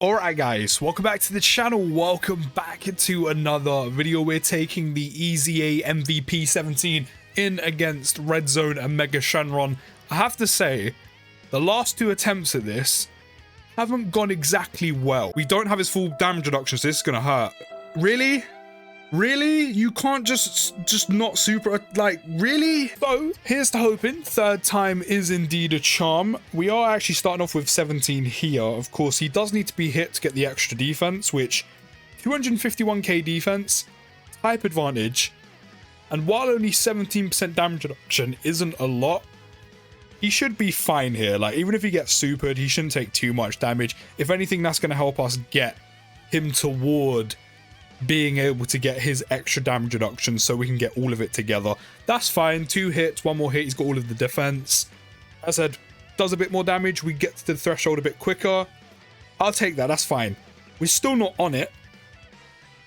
Alright guys, welcome back to the channel, welcome back to another video. We're taking the EZA MVP 17 in against Red Zone and Mega Shenron. I have to say, the last two attempts at this haven't gone exactly well. We don't have his full damage reduction, so this is gonna hurt. Really? Really? You can't just not super, like, really? So, here's to hoping. Third time is indeed a charm. We are actually starting off with 17 here. Of course, he does need to be hit to get the extra defense, which 251k defense, type advantage, and while only 17% damage reduction isn't a lot, he should be fine here. Like, even if he gets supered, he shouldn't take too much damage. If anything, that's going to help us get him toward being able to get his extra damage reduction so we can get all of it together. That's fine. 2 hits, 1 more hit, he's got all of the defense. As I said, does a bit more damage, we get to the threshold a bit quicker. I'll take that, that's fine. We're still not on it,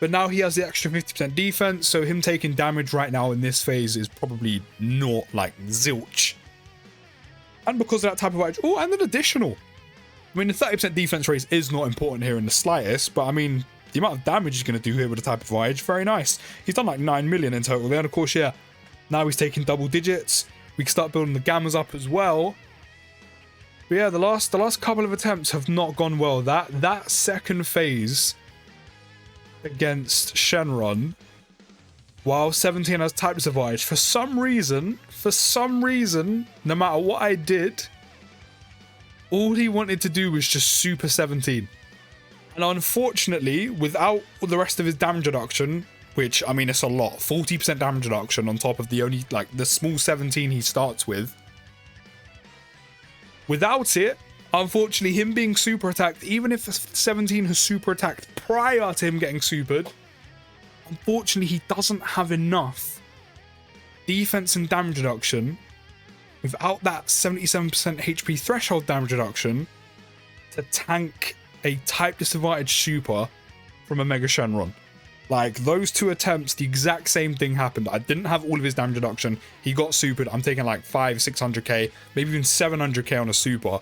but now he has the extra 50% defense, so him taking damage right now in this phase is probably not like zilch. And because of that type of edge, oh, and an additional. I mean, the 30% defense raise is not important here in the slightest, but I mean, the amount of damage he's going to do here with the type of edge, very nice. He's done like 9 million in total there, and of course, yeah, now he's taking double digits. We can start building the gammas up as well. But yeah, the last couple of attempts have not gone well. That second phase against Shenron, while 17 has type disadvantage, for some reason, no matter what I did, all he wanted to do was just super 17. And unfortunately, without the rest of his damage reduction, which, I mean, it's a lot, 40% damage reduction on top of the only, like, the small 17 he starts with. Without it, unfortunately, him being super attacked, even if 17 has super attacked prior to him getting supered, unfortunately, he doesn't have enough defense and damage reduction without that 77% HP threshold damage reduction to tank a type disadvantage super from a Mega Shenron. Like, those two attempts, the exact same thing happened. I didn't have all of his damage reduction. He got supered. I'm taking like 500-600k, maybe even 700k on a super.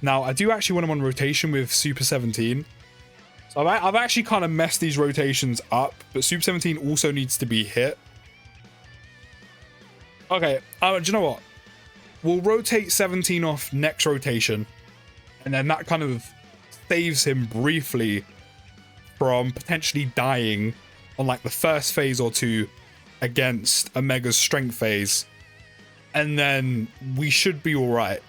Now, I do actually want him on rotation with Super 17. So I've actually kind of messed these rotations up, but Super 17 also needs to be hit. Okay, do you know what? We'll rotate 17 off next rotation. And then that kind of saves him briefly from potentially dying on like the first phase or two against a Mega's strength phase. And then we should be alright.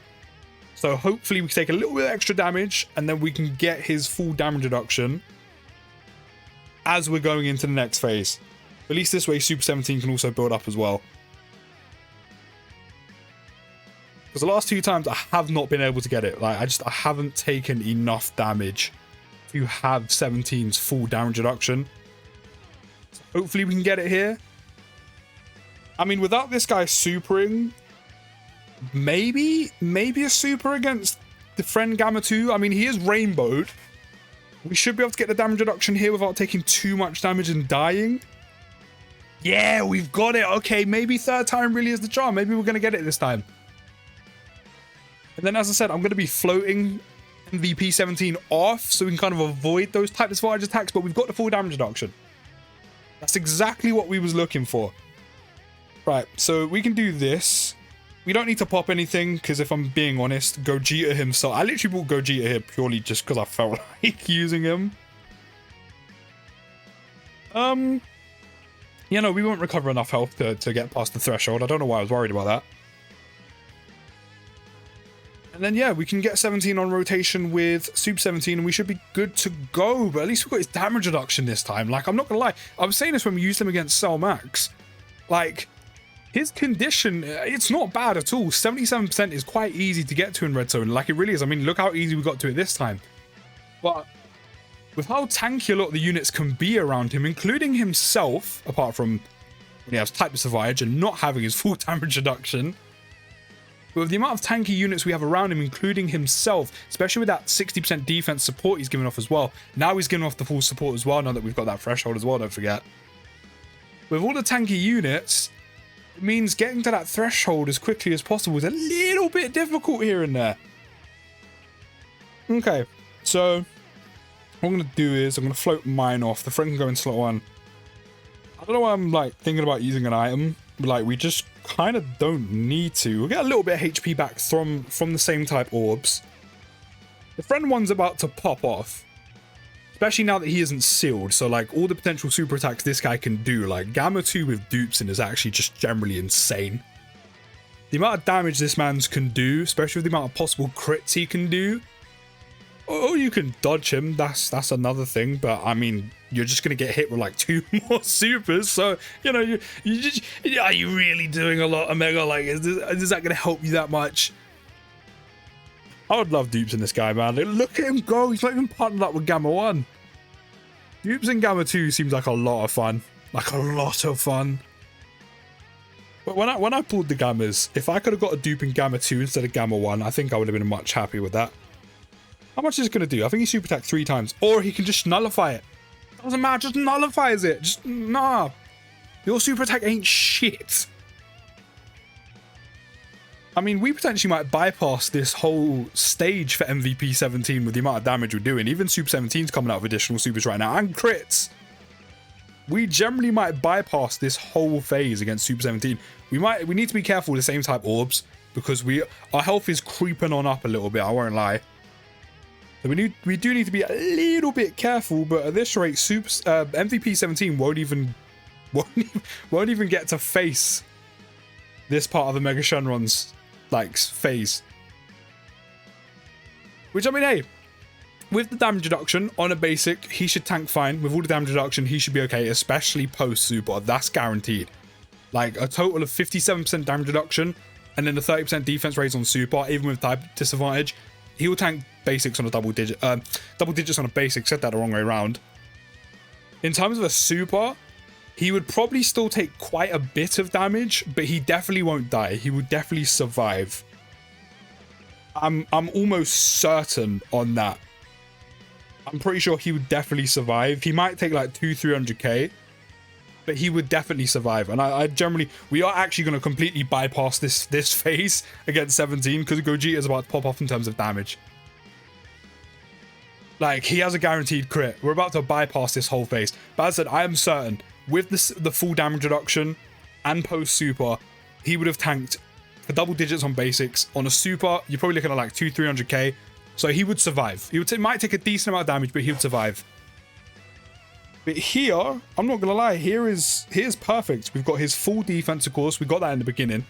So hopefully we can take a little bit of extra damage and then we can get his full damage reduction as we're going into the next phase. At least this way Super 17 can also build up as well. Because the last two times I have not been able to get it. Like, I haven't taken enough damage to have 17's full damage reduction. So hopefully we can get it here. I mean, without this guy supering, maybe a super against the friend Gamma 2. I mean, he is rainbowed. We should be able to get the damage reduction here without taking too much damage and dying. Yeah, we've got it. Okay, maybe third time really is the charm. Maybe we're going to get it this time. And then, as I said, I'm going to be floating MVP 17 off so we can kind of avoid those type disadvantage attacks, but we've got the full damage reduction. That's exactly what we was looking for. Right, so we can do this. We don't need to pop anything, because if I'm being honest, Gogeta himself... I literally bought Gogeta here purely just because I felt like using him. You know, we won't recover enough health to get past the threshold. I don't know why I was worried about that. And then, yeah, we can get 17 on rotation with Super 17 and we should be good to go. But at least we've got his damage reduction this time. Like, I'm not going to lie. I was saying this when we used him against Cell Max. Like, his condition, it's not bad at all. 77% is quite easy to get to in Red Zone. Like, it really is. I mean, look how easy we got to it this time. But with how tanky a lot of the units can be around him, including himself, apart from when he has type disadvantage and not having his full damage reduction, but with the amount of tanky units we have around him, including himself, especially with that 60% defense support he's given off as well. Now he's giving off the full support as well, now that we've got that threshold as well, don't forget. With all the tanky units, it means getting to that threshold as quickly as possible is a little bit difficult here and there. Okay, So what I'm going to do is I'm going to float mine off. The friend can go in slot 1. I don't know why I'm like thinking about using an item. But, like, we just kind of don't need to. We'll get a little bit of HP back from the same type orbs. The friend one's about to pop off. Especially now that he isn't sealed. So, like, all the potential super attacks this guy can do. Like, Gamma 2 with dupes in is actually just generally insane. The amount of damage this man's can do, especially with the amount of possible crits he can do. Or you can dodge him, that's another thing, but I mean, you're just gonna get hit with like 2 more supers, so, you know, you just, are you really doing a lot, Omega? Like, is that gonna help you that much? I would love dupes in this guy, man. Look at him go, he's not even partnered up with Gamma 1. Dupes in Gamma 2 seems like a lot of fun. Like, a lot of fun. But when I pulled the Gammas, if I could have got a dupe in Gamma 2 instead of Gamma 1, I think I would have been much happy with that. How much is it going to do? I think he super attacked 3 times. Or he can just nullify it. Doesn't matter, just nullifies it. Just, nah. Your super attack ain't shit. I mean, we potentially might bypass this whole stage for MVP 17 with the amount of damage we're doing. Even Super 17's coming out with additional supers right now. And crits. We generally might bypass this whole phase against Super 17. We need to be careful with the same type orbs. Because our health is creeping on up a little bit, I won't lie. So we do need to be a little bit careful, but at this rate, MVP 17 won't even get to face this part of the Mega Shenron's like phase. Which, I mean, hey, with the damage reduction on a basic, he should tank fine. With all the damage reduction, he should be okay, especially post super. That's guaranteed. Like a total of 57% damage reduction, and then a 30% defense raise on super, even with type disadvantage. He will tank basics on a double digits on a basic, said that the wrong way around. In terms of a super, he would probably still take quite a bit of damage, but he definitely won't die. He would definitely survive. I'm almost certain on that. I'm pretty sure he would definitely survive. He might take like 200-300k, but he would definitely survive. And I generally, we are actually going to completely bypass this phase against 17 because Gogeta is about to pop off in terms of damage. Like, he has a guaranteed crit. We're about to bypass this whole phase. But as I said, I am certain with the full damage reduction and post super, he would have tanked for double digits on basics. On a super, you're probably looking at like 200-300k. So he would survive. He might take a decent amount of damage, but he would survive. But here, I'm not gonna lie, here's perfect. We've got his full defense, of course. We got that in the beginning.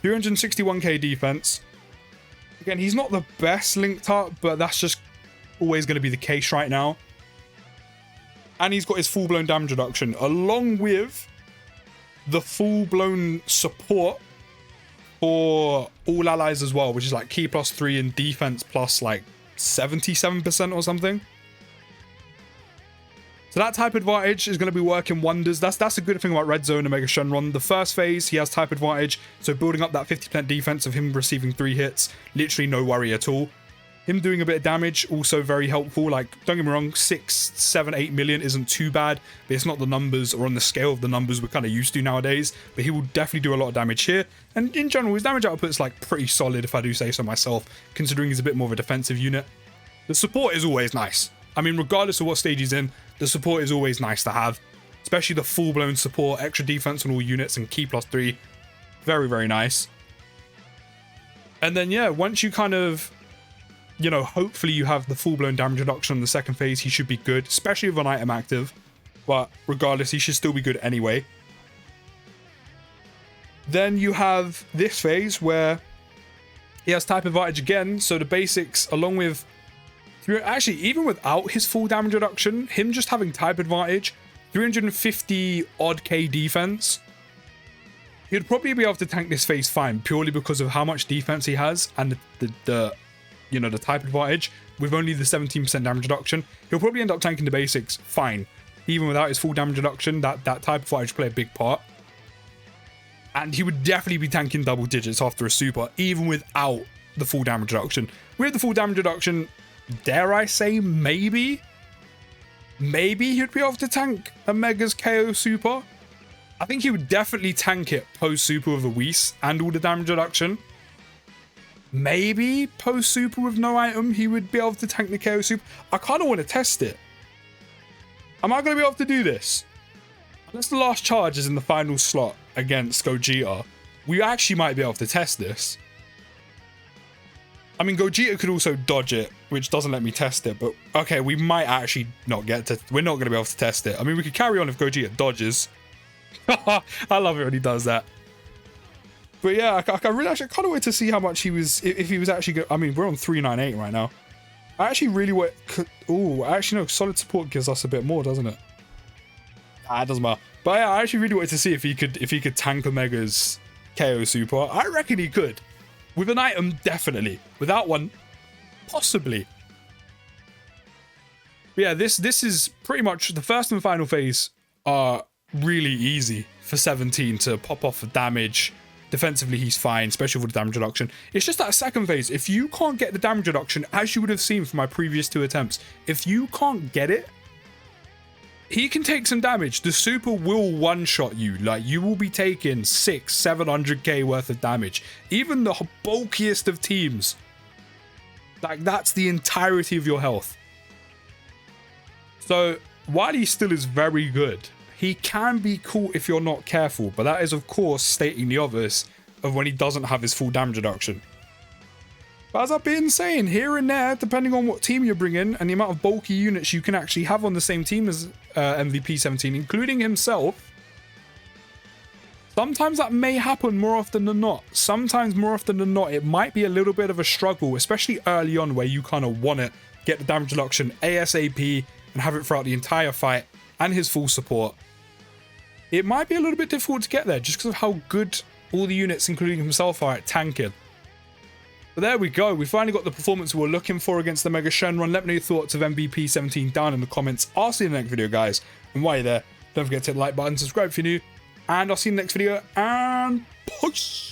361k defense. Again, he's not the best linked up, but that's just always going to be the case right now. And he's got his full-blown damage reduction, along with the full-blown support for all allies as well, which is like key +3 and defense plus like 77% or something. So that type advantage is going to be working wonders. That's a good thing about Red Zone and Mega Shenron. The first phase, he has type advantage, so building up that 50% defense of him receiving 3 hits, literally no worry at all. Him doing a bit of damage, also very helpful. Like, don't get me wrong, 6, 7, 8 million isn't too bad, but it's not the numbers or on the scale of the numbers we're kind of used to nowadays. But he will definitely do a lot of damage here. And in general, his damage output is like pretty solid, if I do say so myself, considering he's a bit more of a defensive unit. The support is always nice. I mean, regardless of what stage he's in, the support is always nice to have. Especially the full-blown support, extra defense on all units, and key +3. Very, very nice. And then, yeah, once you kind of, you know, hopefully you have the full-blown damage reduction on the second phase, he should be good, especially with an item active. But regardless, he should still be good anyway. Then you have this phase where he has type advantage again, so the basics, along with... Actually, even without his full damage reduction, him just having type advantage, 350 odd K defense, he'd probably be able to tank this phase fine, purely because of how much defense he has and the you know, the type advantage. With only the 17% damage reduction, he'll probably end up tanking the basics fine. Even without his full damage reduction, that type advantage play a big part. And he would definitely be tanking double digits after a super, even without the full damage reduction. With the full damage reduction, dare I say, maybe he'd be able to tank a Mega's KO super. I think he would definitely tank it post super with a Whis and all the damage reduction. maybe post super with no item, he would be able to tank the KO super. I kind of want to test it. Am I going to be able to do this? Unless the last charge is in the final slot against Gogeta, we actually might be able to test this. I mean, Gogeta could also dodge it, which doesn't let me test it, but okay, we might actually not get to, we're not going to be able to test it. I mean, we could carry on if Gogeta dodges. I love it when he does that. But yeah, I really actually kind of wait to see how much he was, if he was actually good. I mean, we're on 398 right now. I actually really want, oh, actually no, solid support gives us a bit more, doesn't it? Ah, it doesn't matter. But yeah, I actually really wanted to see if he could tank Omega's KO super. I reckon he could. With an item, definitely. Without one, possibly. But yeah, this is pretty much the first and final phase are really easy for 17 to pop off the damage. Defensively, he's fine, especially with the damage reduction. It's just that second phase, if you can't get the damage reduction, as you would have seen from my previous 2 attempts, if you can't get it, he can take some damage. The super will one-shot you. Like, you will be taking 600-700k worth of damage. Even the bulkiest of teams. Like, that's the entirety of your health. So, while he still is very good, he can be caught if you're not careful. But that is, of course, stating the obvious of when he doesn't have his full damage reduction. But as I've been saying, here and there, depending on what team you're bringing and the amount of bulky units you can actually have on the same team as MVP 17, including himself, sometimes that may happen more often than not. Sometimes more often than not, it might be a little bit of a struggle, especially early on where you kind of want to get the damage reduction ASAP and have it throughout the entire fight and his full support. It might be a little bit difficult to get there just because of how good all the units, including himself, are at tanking. But there we go. We finally got the performance we were looking for against the Mega Shenron. Let me know your thoughts of MVP 17 down in the comments. I'll see you in the next video, guys. And while you're there, don't forget to hit the like button, subscribe if you're new. And I'll see you in the next video. And peace.